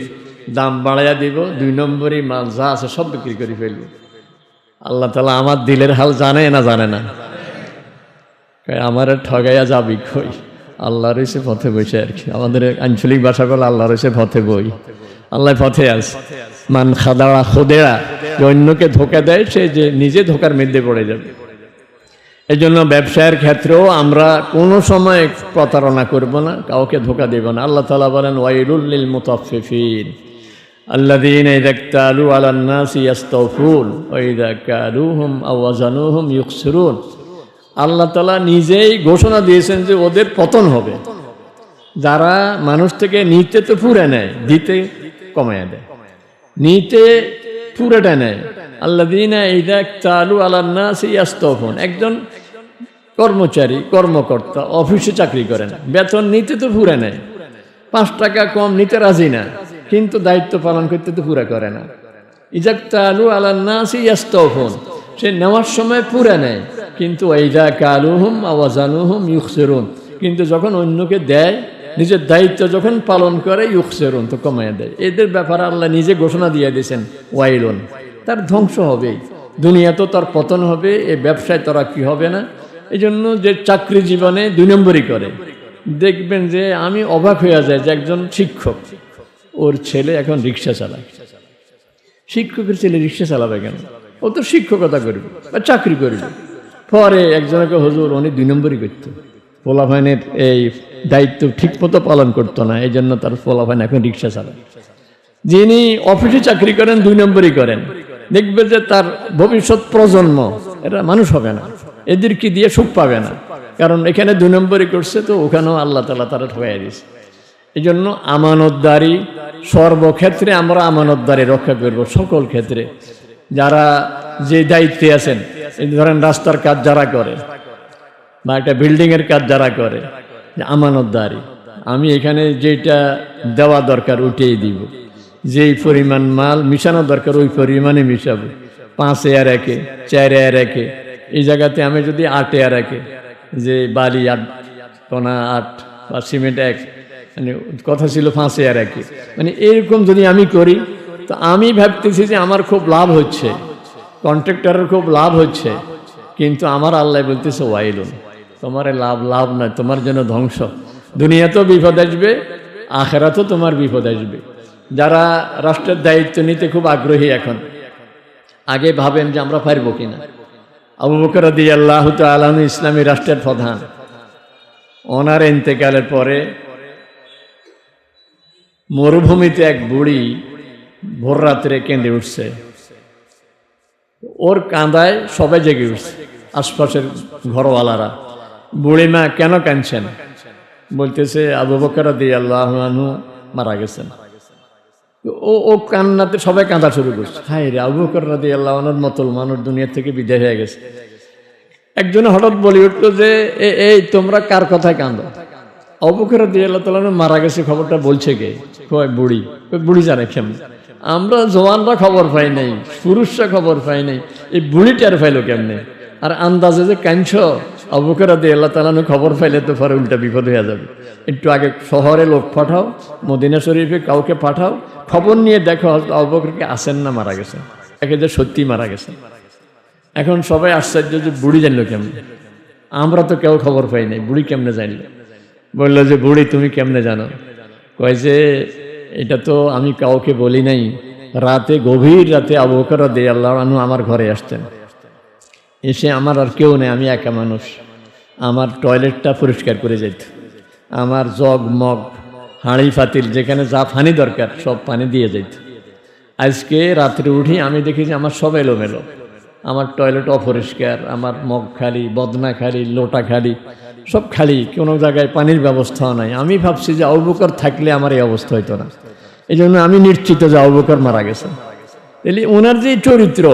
দাম বাড়াইয়া দিব, 2 নম্বরই মাল যা আছে সব বিক্রি করে ফেলবো। আল্লাহ তাআলা আমার দিলের হাল জানে না জানে না? আমার ঠগাইয়া যাবি কই? আল্লাহ রয়েছে পথে বসে আর কি, আমাদের আঞ্চলিক ভাষা বলে আল্লাহ রয়েছে পথে বই, আল্লাহ পথে আছে। মান খাদাড়া খোদেড়া, যে অন্যকে ধোকা দেয় সে যে নিজে ধোকার মধ্যে পড়ে যাবে। এই জন্য ব্যবসায়ের ক্ষেত্রেও আমরা কোনো সময় প্রতারণা করব না, কাউকে ধোকা দেব না। আল্লাহ তাআলা বলেন ওয়াইলুল লিল মুতাফফিফিন আল্লাযীনা ইযা ইকতালু আলান নাসি ইস্তাওফুন ওয়া ইযা কালুহুম আও ওয়াজানুহুম ইউখসিরুন। আল্লাহ তাআলা নিজেই ঘোষণা দিয়েছেন যে ওদের পতন হবে, যারা মানুষ থেকে নিতে তো পুরে নেয়, দিতে কমায় দেয়, নিতে পুরোটা নেয়। আল্লাযীনা ইযা ইকতালু আলান নাসি ইস্তাওফুন, একজন কর্মচারী কর্মকর্তা অফিসে চাকরি করেন, বেতন নিতে তো পুরে নেয়, 5 টাকা কম নিতে রাজি না, কিন্তু দায়িত্ব পালন করতে তো পুরা করে না। ইযা ইকতালু আলান নাসি ইস্তাওফুন, সে নেওয়ার সময় পুরে নেয়, কিন্তু ওয়াইযা কালুহুম আও ওয়াজানুহুম ইউখসিরুন, কিন্তু যখন অন্যকে দেয়, নিজের দায়িত্ব যখন পালন করে ইউখসিরুন, তো কমায় দেয়। এদের ব্যাপারে আল্লাহ নিজে ঘোষণা দিয়ে দিয়েছেন ওয়াইলুন, তার ধ্বংস হবে, দুনিয়াতেও তার পতন হবে, এই ব্যবসায় তারা কি হবে না। এই জন্য যে চাকরি জীবনে 2 নম্বরই করে, দেখবেন যে আমি অবাক হয়ে যায় যে একজন শিক্ষক, ওর ছেলে এখন রিক্সা চালায়। শিক্ষকের ছেলে রিক্সা চালাবে কেন? ও তো শিক্ষকতা করবে বা চাকরি করবে। পরে একজনকে হুজুর উনি 2 নম্বরই করতো, পোলাভাইনের এই দায়িত্ব ঠিক মতো পালন করতো না, এই জন্য তার পোলাভাইন এখন রিক্সা চালায়। যিনি অফিসে চাকরি করেন 2 নম্বরই করেন, দেখবে যে তার ভবিষ্যৎ প্রজন্ম এরা মানুষ হবে না, এদেরকে দিয়ে সুখ পাবে না, কারণ এখানে 2 নম্বরই করছে, তো ওখানেও আল্লাহ তাআলা তারা ঠকাইয়া দিয়েছে। এই জন্য আমানতদারি সর্বক্ষেত্রে আমরা আমানতদারি রক্ষা করব, সকল ক্ষেত্রে। যারা যে দায়িত্বে আছেন, এই ধরেন রাস্তার কাজ যারা করে বা একটা বিল্ডিংয়ের কাজ যারা করে, আমানতদারি, আমি এখানে যেটা দেওয়া দরকার ওইটাই দিব, যেই পরিমাণ মাল মিশানো দরকার ওই পরিমাণে মিশাবো। 5 এর 1, 4 এর 1, এই জায়গাতে আমি যদি 8 এর 1, যে বালি 8 কণা 8 বা সিমেন্ট 1, মানে কথা ছিল 5 এর 1, মানে এরকম যদি আমি করি, তো আমি ভাবতেছি যে আমার খুব লাভ হচ্ছে, কন্ট্রাক্টরের খুব লাভ হচ্ছে, কিন্তু আমার আল্লাহ বলতেছে ওয়াইলুন, তোমার লাভ নয়, তোমার জন্য ধ্বংস। দুনিয়াতেও বিপদ আসবে, আখিরাতেও তোমার বিপদ আসবে। যারা রাষ্ট্রের দায়িত্ব নিতে খুব আগ্রহী এখন, আগে ভাবেন যে আমরা পারবো কিনা। আবু বকর রাদিয়াল্লাহু তাআলা আনহু ইসলামী রাষ্ট্রের প্রধান, ওনার ইন্তেকালের পরে মরুভূমিতে এক বুড়ি ভোর রাত্রে কেঁদে উঠছে, ওর কাঁদায় সবাই জেগে উঠছে, আশপাশের ঘরওয়ালারা। বুড়িমা কেন কাঁদছেন? বলতেছে আবু বকর রাদিয়াল্লাহু আনহু মারা গেছেন। ও কান্নাতে সবাই কাঁদা শুরু করছে, হায় রে, আবু বকর রাদিয়াল্লাহু আনহুর মতো মানুষ দুনিয়া থেকে বিদায় হয়ে গেছে। একজনে হঠাৎ বলে উঠলো যে এই তোমরা কার কথায় কাঁদো? আবু বকর রাদিয়াল্লাহু তাআলা মারা গেছে খবরটা বলছে কে? কয় বুড়ি। বুড়ি জানে কেমন? আমরা জওয়ানরা খবর পাই নাই, পুরুষরা খবর পাই নাই, এই বুড়িটার পাইলো কেমনে? আর আন্দাজে যে কাঞ্চ আবু বকর রাদিয়াল্লাহু তাআলা আনহু খবর পাইলে তো পরে উল্টা বিপদ হয়ে যাবে। একটু আগে শহরে লোক পাঠাও, মদিনা শরীফে কাউকে পাঠাও, খবর নিয়ে দেখো আবু বকরকে আছেন না মারা গেছে, একে যে সত্যি মারা গেছে। এখন সবাই আশ্চর্য যে বুড়ি জানলো কেমনে? আমরা তো কেউ খবর পাই নাই, বুড়ি কেমনে জানলো? বললো যে বুড়ি তুমি কেমনে জানো? কয় যে এটা তো আমি কাউকে বলি নাই, রাতে গভীর রাতে আবু বকর রাদিয়াল্লাহু আনহু আমার ঘরে আসতেন, এসে আমার আর কেউ নেই, আমি একা মানুষ, আমার টয়লেটটা পরিষ্কার করে যেত, আমার জগ মগ হাঁড়ি ফাতিল যেখানে যা পানি দরকার সব পানি দিয়ে যেত। আজকে রাত্রে উঠি আমি দেখি যে আমার সব এলোমেলো, আমার টয়লেট অপরিষ্কার, আমার মগ খালি, বদনা খালি, লোটা খালি, সব খালি, কোনো জায়গায় পানির ব্যবস্থাও নাই। আমি ভাবছি যে আবু বকর থাকলে আমার এই অবস্থা হইতো না, এই জন্য আমি নিশ্চিত যে আবু বকর মারা গেছে। তাহলে ওনার যে চরিত্র,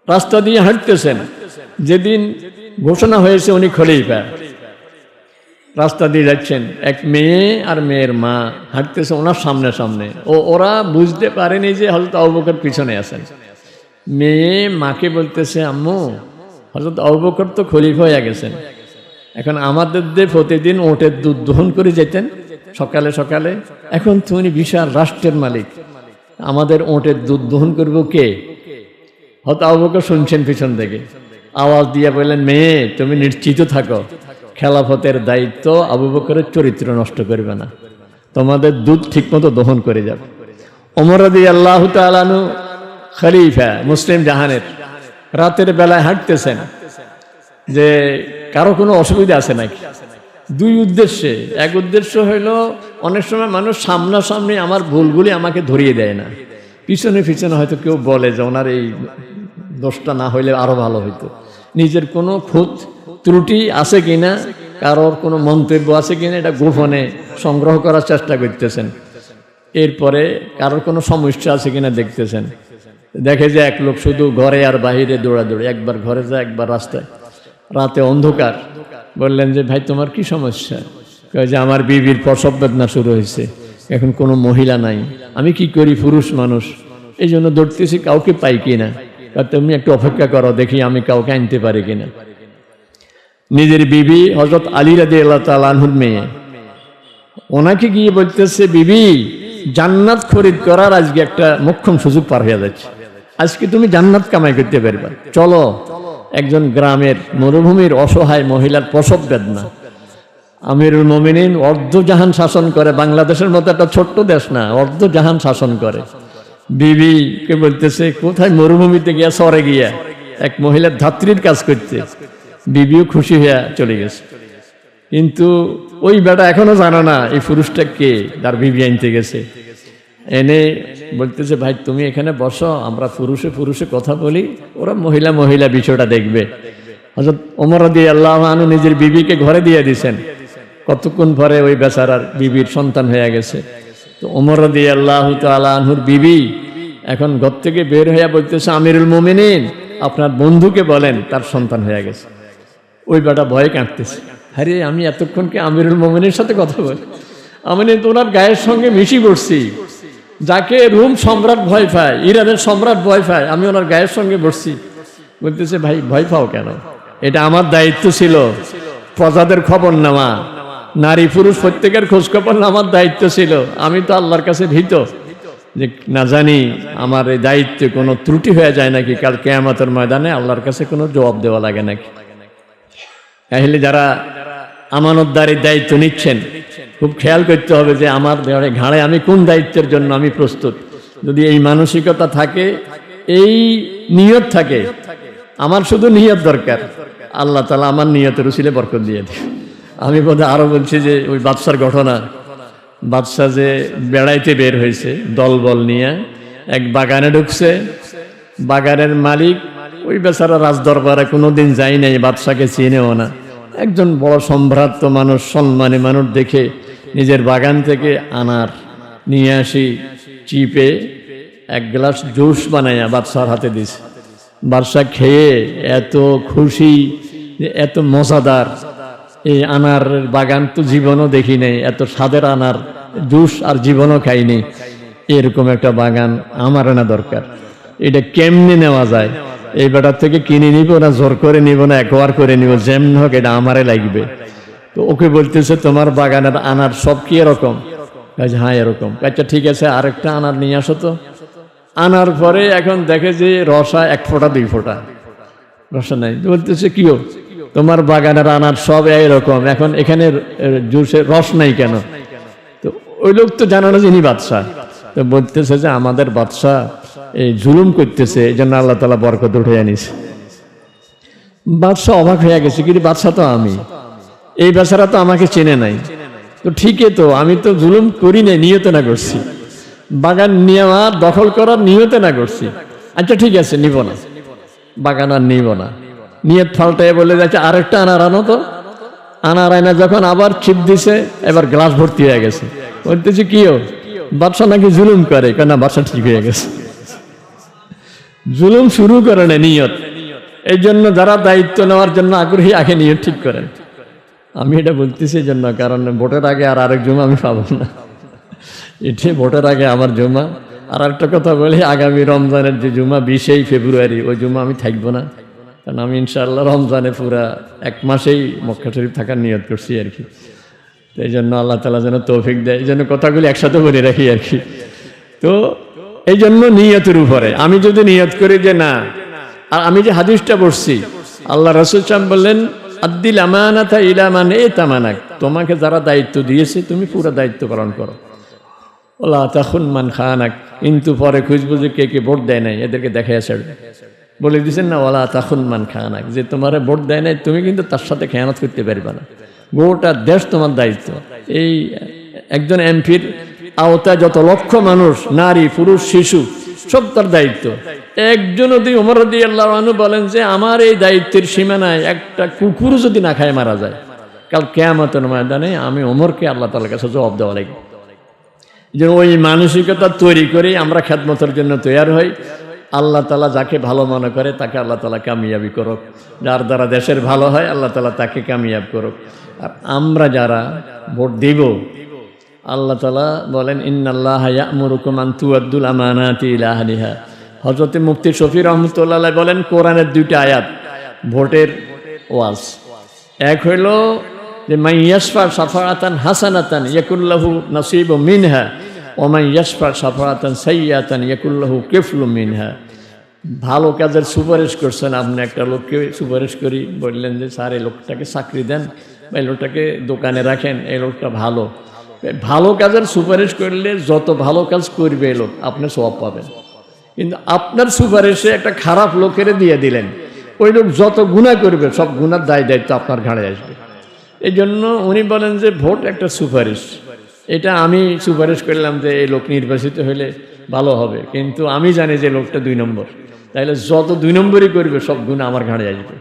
রাস্তা দিয়ে হাঁটতেছেন, যেদিন ঘোষণা হয়েছে উনি খলিফা, রাস্তা দিয়ে যাচ্ছেন, এক মেয়ে আর মেয়ের মা হাঁটতেছে ওনার সামনে সামনে, ওরা বুঝতে পারেনি যে হযরত আবু বকর পিছনে আছেন। মেয়ে মাকে বলতেছে, আম্মু হযরত আবু বকর তো খলিফা হয়ে গেছেন, এখন আমাদের দিয়ে প্রতিদিন ওটের দুধ দহন করে যেতেন সকালে সকালে, এখন তো উনি বিশাল রাষ্ট্রের মালিক, আমাদের ওটের দুধ দহন করবো কে? হয়তো আবু বকর শুনছেন পিছন থেকে, আওয়াজ দিয়ে বললেন, মেয়ে তুমি নিশ্চিত থাকো, খেলাফতের দায়িত্ব আবু বকরের চরিত্র নষ্ট করবে না, তোমাদের দুধ ঠিকমতো দহন করে যাবে। ওমর রাদিয়াল্লাহু তাআলা আনহু খলিফা মুসলিম জাহানের, রাতের বেলায় হাঁটতেছেন যে কারো কোনো অসুবিধা আছে নাকি। দুই উদ্দেশ্যে, এক উদ্দেশ্য হইল অনেক সময় মানুষ সামনাসামনি আমার ভুলগুলি আমাকে ধরিয়ে দেয় না, পিছনে পিছনে হয়তো কেউ বলে যে ওনার এই দোষটা না হইলে আরো ভালো হইতো, নিজের কোনো খুঁত ত্রুটি আছে কিনা, কারোর কোনো মন্তব্য আছে কিনা, এটা গোপনে সংগ্রহ করার চেষ্টা করতেছেন। এরপরে কারোর কোনো সমস্যা আছে কিনা দেখতেছেন। দেখে যে এক লোক শুধু ঘরে আর বাহিরে দৌড়াদৌড়ি, একবার ঘরে যায় একবার রাস্তায়, রাতে অন্ধকার। বললেন যে ভাই তোমার কি সমস্যা? কয় যে আমার বিবির প্রসব বেদনা শুরু হয়েছে, এখন কোনো মহিলা নাই, আমি কি করি, পুরুষ মানুষ, এই জন্য দৌড়তেছি, কাউকে পাই কিনা। তুমি একটু অপেক্ষা করো, দেখি আমি কাউকে আনতে পারি কিনা। নিজের বিবি হযরত আলী রাদিয়াল্লাহু তাআলা আনহুর মেয়ে, ওনাকে গিয়ে বলতেছে, বিবি জান্নাত খরিদ করার আজকে একটা মোক্ষম সুযোগ পার হয়ে যাচ্ছে, আজকে তুমি জান্নাত কামাই করতে পারবা, চলো। একজন গ্রামের মরুভূমির অসহায় মহিলার প্রসব বেদনা, আমিরুল মুমিনিন অর্ধজাহান শাসন করে, বাংলাদেশের মতো একটা ছোট্ট দেশ না, অর্ধজাহান শাসন করে। বিবিকে বলতেছে কোথায়, মরুভূমিতে গিয়া সরে গিয়া এক মহিলার ধাত্রীর কাজ করতে। বিবিও খুশি হইয়া চলে গেছে, কিন্তু ওই বেটা এখনো জানে না এই পুরুষটা কে, তার বিবি আনতে গেছে। এনে বলতেছে, ভাই তুমি এখানে বসো, আমরা পুরুষে পুরুষে কথা বলি, ওরা মহিলা মহিলা বিষয়টা দেখবে। হযরত ওমর রাদিয়াল্লাহু আনহু নিজের বিবিকে ঘরে দিয়ে দিয়েছেন। কতক্ষণ পরে ওই বেচারার বিবির সন্তান হয়ে গেছে। তো ওমর রাদিয়াল্লাহু তাআলা আনহুর বিবি এখন ঘর থেকে বের হইয়া বলতেছে, আমিরুল মুমিনিন আপনার বন্ধুকে বলেন তার সন্তান হয়ে গেছে। ওই বেটা ভয়ে কাঁদতেছে, আরে আমি এতক্ষণ কি আমিরুল মুমিনের সাথে কথা বলি, আমি তো ওনার গায়ের সঙ্গে মিশি বসছি, যাকে রোম সম্রাট ভয় পায়, ইরানের সম্রাট ভয় পায়, আমি ওনার গায়ের সঙ্গে বসছি। বলতেছে, ভাই ভয় পাও কেন, এটা আমার দায়িত্ব ছিল প্রজাদের খবর নেওয়া, নারী পুরুষ প্রত্যেকের খোঁজ খবর আমার দায়িত্ব ছিল। আমি তো আল্লাহর কাছে ভীত যে না জানি আমার এই দায়িত্বে কোনো ত্রুটি হয়ে যায় নাকি, কাল কিয়ামতের ময়দানে আল্লাহর কাছে কোনো জবাব দেওয়া লাগে নাকি। তাহলে যারা আমানতদারির দায়িত্ব নিচ্ছেন খুব খেয়াল করতে হবে যে আমার ঘাড়ে আমি কোন দায়িত্বের জন্য আমি প্রস্তুত। যদি এই মানসিকতা থাকে, এই নিয়ত থাকে, আমার শুধু নিয়ত দরকার, আল্লাহ তাআলা আমার নিয়তের উসিলে বরকত দিয়ে দেয়। আমি বোধহয় আরো বলছি যে ওই বাদশার ঘটনা, বাদশা যে বেড়াইতে বের হয়েছে দলবল নিয়ে, এক বাগানে ঢুকছে, বাগানের মালিক ওই বেচারা রাজদরবারে কোনোদিন যাই নাই, বাদশাকে চিনেও না, একজন বড় সম্ভ্রান্ত মানুষ, সম্মানী মানুষ দেখে নিজের বাগান থেকে আনার নিয়ে আসি চিপে এক গ্লাস জুস বানাইয়া বাদশার হাতে দিছে। বাদশা খেয়ে এত খুশি, এত মজাদার, এই আনার বাগান তো জীবনও দেখি নাই, এত স্বাদের আনার জুস আর জীবনও খাইনি। এরকম একটা বাগান আমার না দরকার, এটা কেমনে নেওয়া যায়, এই বেটার থেকে কিনে নিব না জোর করে নিব না একবার করে নিব, যেমন হোক এটা আমারে লাগবে। তো ওকে বলতেছে তোমার বাগানের আনার সব কি এরকম? হ্যাঁ এরকম। আচ্ছা ঠিক আছে, আরেকটা আনার নিয়ে আসো তো। আনার পরে এখন দেখে যে রসা 1 ফোঁটা 2 ফোঁটা, রসা নাই। বলতেছে কি ও, তোমার বাগানের আনার সব এইরকম, এখন এখানে জুসে রস নাই কেন? তো ওই লোক তো জানো না যে ইনি বাদশাহ। তো বলতেছে যে আমাদের বাদশাহ এই জুলুম করতেছে, এই জন্য আল্লাহ তাআলা বরকত উঠে আনিস। বাদশাহ অবাক হয়ে গেছে, কিন্তু বাদশাহ তো আমি, এই বেচারা তো আমাকে চেনে নাই। তো ঠিকই তো, আমি তো জুলুম করি নাই, নিয়তে না করছি, বাগান নেওয়া দখল করার নিয়তে না করছি। আচ্ছা ঠিক আছে, নিব না, বাগান আর নিব না। নিয়ত ফাল্টায় বলে যাচ্ছে আরেকটা আনার আনো তো। আনার আয়না যখন আবার ছিপ দিছে, এবার গ্লাস ভর্তি হয়ে গেছে। বলতেছি কি ও, বাদশা নাকি জুলুম করে? কেন বাদশা ঠিক হয়ে গেছে, জুলুম শুরু করে না, নিয়ত। এই জন্য যারা দায়িত্ব নেওয়ার জন্য আগ্রহী আগে নিয়ত ঠিক করেন। আমি এটা বলতেছি এই জন্য, কারণ ভোটের আগে আর আরেক জমা আমি পাবো না, এটি ভোটের আগে আমার জমা। আর একটা কথা বলি, আগামী রমজানের যে জুমা 20 ফেব্রুয়ারি, ওই জুমা আমি থাকবো না, কারণ আমি ইনশাআল্লাহ রমজানে পুরা 1 মাসেই মক্কা শরীফ থাকার নিয়ত করছি আর কি। তো এই জন্য আল্লাহ তাআলা যেন তৌফিক দেয়, এই জন্য কথাগুলি একসাথে বলে রাখি আর কি। তো এই জন্য নিয়তের উপরে আমি যদি নিয়ত করি যে না, আর আমি যে হাদিসটা পড়ছি, আল্লাহ রাসূল সাল্লাল্লাহু আলাইহি ওয়াসাল্লাম বললেন আদ্দিল আমানাতা ইলা মান ইতামানাক, তোমাকে যারা দায়িত্ব দিয়েছে তুমি পুরো দায়িত্ব পালন করো। ওলা তাখুন মান খানাক, কিন্তু পরে খুঁজবো যে কে কে ভোট দেয় নাই, এদেরকে দেখাই ছাড়বে। বলে দিচ্ছেন না, ওলা তাখুন মান খানাক, যে তোমার ভোট দেয় নাই তুমি কিন্তু তার সাথে খেয়ানত করতে পারবে না, গোটা দেশ তোমার দায়িত্ব। এই একজন এমপির আওতায় যত লক্ষ মানুষ, নারী পুরুষ শিশু, সব তার দায়িত্ব। একজন যদি ওমর রাদিয়াল্লাহু আনহু বলেন যে আমার এই দায়িত্বের সীমানায় একটা কুকুর যদি না খায় মারা যায়, কাল কিয়ামতের ময়দানে আমি ওমরকে আল্লাহ তাআলার কাছে জবাব দেওয়া লাগবে। যে ওই মানসিকতা তৈরি করে আমরা খেদমতের জন্য তৈরি হই। আল্লাহ তাআলা যাকে ভালো মনে করে তাকে আল্লাহ তাআলা কামিয়াবি করুক, যার দ্বারা দেশের ভালো হয় আল্লাহ তাআলা তাকে কামিয়াব করুক। আর আমরা যারা ভোট দিব, আল্লাহ তাআলা বলেন ইন্নাল্লাহা ইয়া'মুরুকুম আন তুআদ্দুল আমানাতি ইলা আহলিহা। হযরত মুফতি শফি রাহমাতুল্লাহ আলাইহি বলেন কোরআনের 2টা আয়াত ভোটের ওয়াজ। এক হইল যে মান ইয়াশফা শাফাআতান হাসানাতান ইয়াকুল্লাহু নাসিবুম মিনহা ওয়া মান ইয়াশফা শাফাআতান সাইয়্যাতান ইয়াকুল্লাহু কিফলুম মিনহা। ভালো কাজের সুপারিশ করছেন আপনি, একটা লোককে সুপারিশ করি, বললেন যে স্যার এই লোকটাকে চাকরি দেন বা এই লোকটাকে দোকানে রাখেন, এই লোকটা ভালো। ভালো কাজের সুপারিশ করলে যত ভালো কাজ করবে এই লোক আপনি সওয়াব পাবেন, কিন্তু আপনার সুপারিশে একটা খারাপ লোকের দিয়ে দিলেন, ওই লোক যত গুনাহ করবে সব গুনার দায় দায়িত্ব আপনার ঘাড়ে আসবে। এই জন্য উনি বলেন যে ভোট একটা সুপারিশ, এটা আমি সুপারিশ করলাম যে এই লোক নির্বাচিত হলে ভালো হবে, কিন্তু আমি জানি যে লোকটা 2 নম্বর, তাইলে যত 2 নম্বরই করবে সব গুনাহ আমার ঘাড়ে আসবে।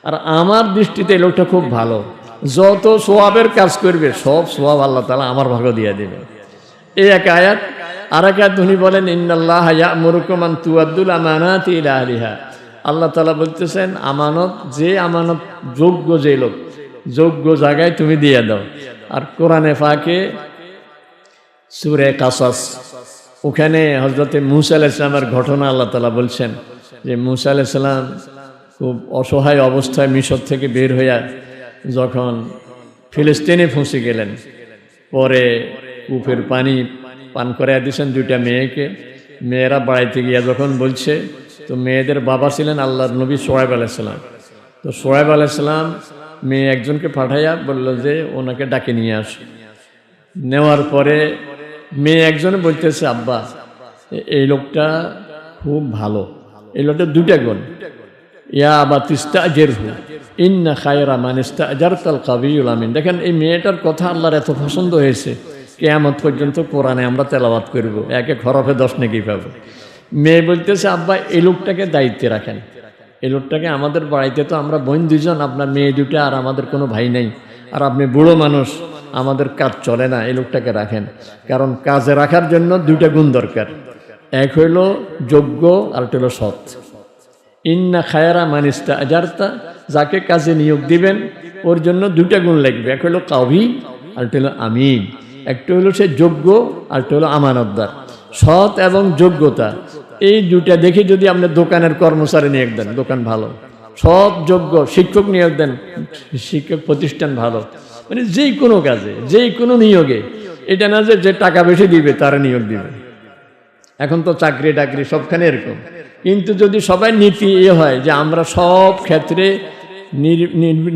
আর আমার দৃষ্টিতে এই লোকটা খুব ভালো, যত সোয়াবের কাজ করবে সব সোয়াব আল্লাহ তাআলা আমার ভাগে দিয়ে দেবে। এই এক আয়াত। আর এক আয়াত উনি বলেন ইন্নাল্লাহা ইয়া'মুরুকুম আন তুআদ্দুল আমানাতি ইলা আহলিহা। আল্লাহ তাআলা বলতেছেন আমানত, যে আমানত যোগ্য, যে লোক যোগ্য জায়গায় তুমি দিয়ে দাও। আর কোরআনে পাকে সূরা কাসাস, ওখানে হযরত মূসা আলাইহিস সালামের ঘটনা আল্লাহ তাআলা বলছেন যে মূসা আলাইহিস সালাম খুব অসহায় অবস্থায় মিশর থেকে বের হইয়া যখন ফিলিস্তিনে পৌঁছে গেলেন, পরে কূপের পানি পান করে দিয়েছেন 2টা মেয়েকে। মেয়েরা বাড়িতে গিয়া যখন বলছে, তো মেয়েদের বাবা ছিলেন আল্লাহর নবী শুআয়ব আলাইহিস সালাম। তো শুআয়ব আলাইহিস সালাম মেয়ে একজনকে পাঠাইয়া বলল যে ওনাকে ডাকে নিয়ে আস। নেওয়ার পরে মেয়ে একজনে বলতেছে আব্বা এই লোকটা খুব ভালো, এই লোকটা 2টা গুণ, ইয়া আবাতিস্তাজিরহু ইন্না খায়রা মান ইস্তাজারতাল কাবিয়ুল আমিন। দেখেন এই মেয়েটার কথা আল্লাহর এত পছন্দ হয়েছে, কিয়ামত পর্যন্ত কোরআনে আমরা তেলাওয়াত করব, 1 হরফে 10 নেকি পাবো। মেয়ে বলতেছে আব্বা এই লোকটাকে দায়িত্বে রাখেন, এই লোকটাকে আমাদের বাড়িতে তো আমরা বোন 2 জন, আপনার মেয়ে 2টা আর আমাদের কোনো ভাই নেই, আর আপনি বুড়ো মানুষ, আমাদের কাজ চলে না, এই লোকটাকে রাখেন। কারণ কাজে রাখার জন্য 2টা গুণ দরকার, এক হইল যোগ্য আর একটা হইল সৎ। ইন্না খায়রা মান ইস্তাজারতা, যাকে কাজে নিয়োগ দিবেন ওর জন্য 2টা গুণ লাগবে, এক হইল কাবি আর একটা হইল আমিন। একটা হইল সে যোগ্য আর একটা হইল আমানতদার। সৎ এবং যোগ্যতা, এই দুইটা দেখে যদি আপনি দোকানের কর্মচারী নিয়োগ দেন, দোকান ভালো, সৎ যোগ্য শিক্ষক নিয়োগ দেন, শিক্ষক প্রতিষ্ঠান ভালো, মানে যেই কোনো কাজে যেই কোনো নিয়োগে, এটা না যে টাকা বেশি দিবে তারা নিয়োগ দিবে। এখন তো চাকরি টাকরি সবখানে এরকম। কিন্তু যদি সবাই নীতি হয় যে আমরা সব ক্ষেত্রে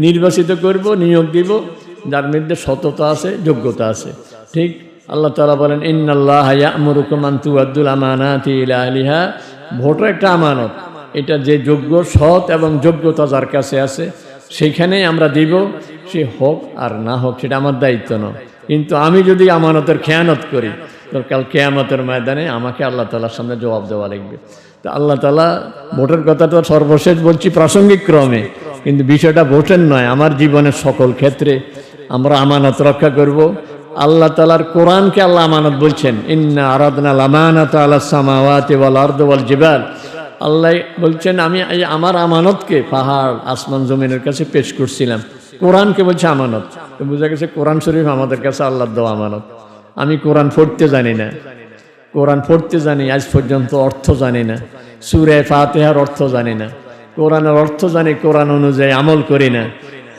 নির্বাচিত করব, নিয়োগ দিব যার মধ্যে সততা আছে, যোগ্যতা আছে। ঠিক আল্লাহ তাআলা বলেন ইন্নাল্লাহা ইয়া'মুরুকুম আন তু'আদ্দুল আমানাতি ইলা আহলিহা, ভোটও একটা আমানত। এটা যে যোগ্য, সৎ এবং যোগ্যতা যার কাছে আছে সেইখানেই আমরা দিব, সে হোক আর না হোক সেটা আমার দায়িত্ব নয়। কিন্তু আমি যদি আমানতের খেয়ানত করি তো কাল কিয়ামতের ময়দানে আমাকে আল্লাহ তাআলার সামনে জবাব দেওয়া লাগবে। তো আল্লাহ তাআলা ভোটের কথা তো সর্বশেষ বলছি প্রাসঙ্গিক ক্রমে, কিন্তু বিষয়টা ভোটের নয়, আমার জীবনের সকল ক্ষেত্রে আমরা আমানত রক্ষা করব। আল্লাহ তাআলার কোরআনকে আল্লাহ আমানত বলছেন, ইন্না আরাদনাল আমানাতা আলাস সামাওয়াতি ওয়াল আরদি ওয়াল জিবাল। আল্লাহ বলছেন আমি আমার আমানতকে পাহাড় আসমান জমিনের কাছে পেশ করছিলাম। কোরআনকে বলছে আমানত। তো বোঝা গেছে কোরআন শরীফ আমাদের কাছে আল্লাহর দেওয়া আমানত। আমি কোরআন পড়তে জানি না, কোরআন পড়তে জানি আজ পর্যন্ত অর্থ জানি না, সূরা ফাতিহার অর্থ জানি না, কোরআনের অর্থ জানি, কোরআন অনুযায়ী আমল করি না,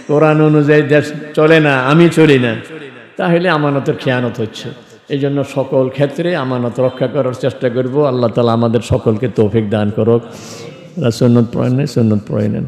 কোরআন অনুযায়ী দেশ চলে না, আমি চলি না, তাহলে আমানতের খেয়ানত হচ্ছে। এই জন্য সকল ক্ষেত্রে আমানত রক্ষা করার চেষ্টা করব। আল্লাহ তাআলা আমাদের সকলকে তৌফিক দান করুক। সুন্নত পড়েন, সুন্নত পড়ে নেন।